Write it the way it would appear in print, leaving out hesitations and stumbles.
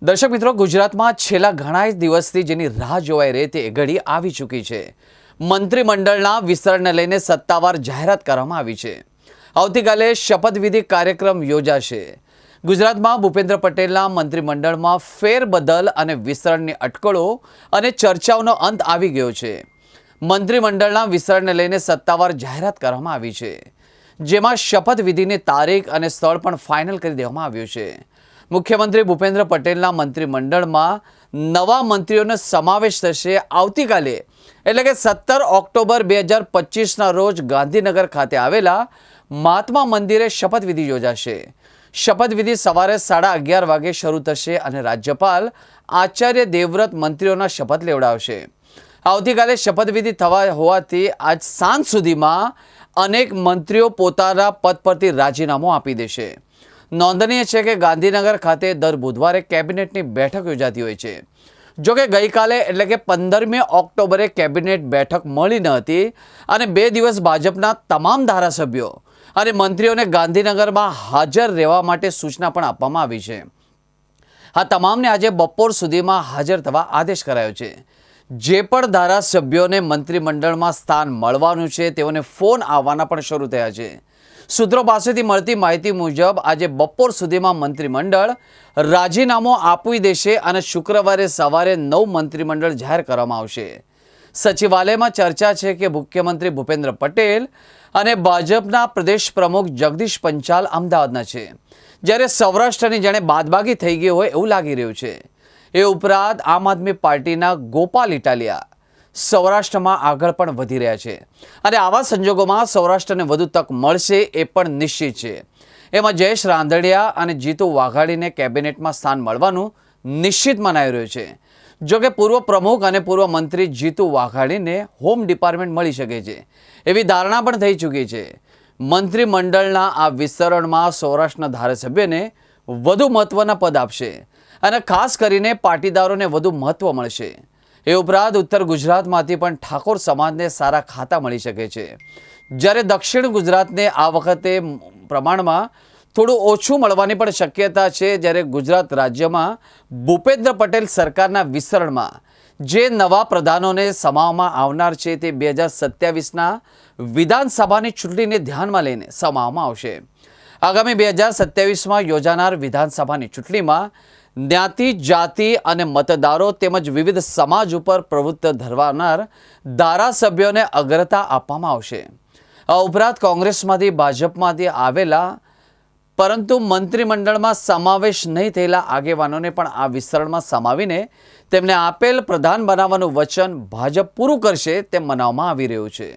દર્શક મિત્રો, ગુજરાતમાં છેલ્લા ઘણા દિવસથી જેની રાહ જોવાઈ રહી તે ઘડી આવી ચૂકી છે. મંત્રીમંડળના વિસ્તરણને લઈને સત્તાવાર જાહેરાત કરવામાં આવી છે. આવતીકાલે શપથવિધિ કાર્યક્રમ યોજાશે. ગુજરાતમાં ભૂપેન્દ્ર પટેલના મંત્રીમંડળમાં ફેરબદલ અને વિસ્તરણની અટકળો અને ચર્ચાઓનો અંત આવી ગયો છે. મંત્રીમંડળના વિસ્તરણને લઈને સત્તાવાર જાહેરાત કરવામાં આવી છે, જેમાં શપથવિધિની તારીખ અને સ્થળ પણ ફાઇનલ કરી દેવામાં આવ્યું છે. મુખ્યમંત્રી ભૂપેન્દ્ર પટેલના મંત્રીમંડળમાં નવા મંત્રીઓનો સમાવેશ થશે. આવતીકાલે એટલે કે 17 ઓક્ટોબર 2025ના રોજ ગાંધીનગર ખાતે આવેલા મહાત્મા મંદિરે શપથવિધિ યોજાશે. શપથવિધિ સવારે 11:30 વાગે શરૂ થશે અને રાજ્યપાલ આચાર્ય દેવવ્રત મંત્રીઓના શપથ લેવડાવશે. આવતીકાલે શપથવિધિ થવા હોવાથી આજ સાંજ સુધીમાં અનેક મંત્રીઓ પોતાના પદ પરથી રાજીનામું આપી દેશે. નોંધનીય છે કે ગાંધીનગર ખાતે દર બુધવારે કેબિનેટની બેઠક યોજાતી હોય છે. જોકે ગઈકાલે એટલે કે 15મી ઓક્ટોબરે કેબિનેટ બેઠક મળી ન હતી અને 2 દિવસ ભાજપના તમામ ધારાસભ્યો અને મંત્રીઓને ગાંધીનગરમાં હાજર રહેવા માટે સૂચના પણ આપવામાં આવી છે. આ તમામને આજે બપોર સુધીમાં હાજર થવા આદેશ કરાયો છે. જે પણ ધારાસભ્યોને મંત્રીમંડળમાં સ્થાન મળવાનું છે તેઓને ફોન આવવાના પણ શરૂ થયા છે. સૂત્રો પાસેથી મળતી માહિતી મુજબ આજે બપોર સુધીમાં મંત્રીમંડળ રાજીનામું આપી દેશે અને શુક્રવારે સવારે 9 મંત્રીમંડળ જાહેર કરવામાં આવશે. સચિવાલયમાં ચર્ચા છે કે મુખ્યમંત્રી ભૂપેન્દ્ર પટેલ અને ભાજપના પ્રદેશ પ્રમુખ જગદીશ પંચાલ અમદાવાદના છે, જ્યારે સૌરાષ્ટ્રની જાણે બાદબાકી થઈ ગઈ હોય એવું લાગી રહ્યું છે. એ ઉપરાંત આમ આદમી પાર્ટીના ગોપાલ ઇટાલિયા સૌરાષ્ટ્રમાં આગળ પણ વધી રહ્યા છે અને આવા સંજોગોમાં સૌરાષ્ટ્રને વધુ તક મળશે એ પણ નિશ્ચિત છે. એમાં જયેશ રાંધડિયા અને જીતુ વાઘાણીને કેબિનેટમાં સ્થાન મળવાનું નિશ્ચિત મનાઈ રહ્યું છે. જોકે પૂર્વ પ્રમુખ અને પૂર્વ મંત્રી જીતુ વાઘાણીને હોમ ડિપાર્ટમેન્ટ મળી શકે છે એવી ધારણા પણ થઈ ચૂકી છે. મંત્રીમંડળના આ વિસ્તરણમાં સૌરાષ્ટ્રના ધારાસભ્યને વધુ મહત્વના પદ આપશે અને ખાસ કરીને પાટીદારોને વધુ મહત્વ મળશે. એ ઉપરાંત ઉત્તર ગુજરાતમાંથી પણ ઠાકોર સમાજને સારા ખાતા મળી શકે છે, જ્યારે દક્ષિણ ગુજરાતને આ વખતે પ્રમાણમાં થોડું ઓછું મળવાની પણ શક્યતા છે. જ્યારે ગુજરાત રાજ્યમાં ભૂપેન્દ્ર પટેલ સરકારના વિસ્તરણમાં જે નવા પ્રધાનોને સમાવવામાં આવનાર છે તે 2027ના વિધાનસભાની ચૂંટણીને ધ્યાનમાં લઈને સમાવવામાં આવશે. આગામી 2027માં યોજાનાર વિધાનસભાની ચૂંટણીમાં જ્ઞાતિ, જાતિ અને મતદારો તેમજ વિવિધ સમાજ ઉપર પ્રભુત્વ ધરાવનાર ધારાસભ્યોને અગ્રતા આપવામાં આવશે. આ ઉપરાંત કોંગ્રેસમાંથી, ભાજપમાંથી આવેલા પરંતુ મંત્રીમંડળમાં સમાવેશ નહીં થયેલા આગેવાનોને પણ આ વિસ્તરણમાં સમાવીને તેમને આપેલ પ્રધાન બનાવવાનું વચન ભાજપ પૂરું કરશે તેમ મનાવવામાં આવી રહ્યું છે.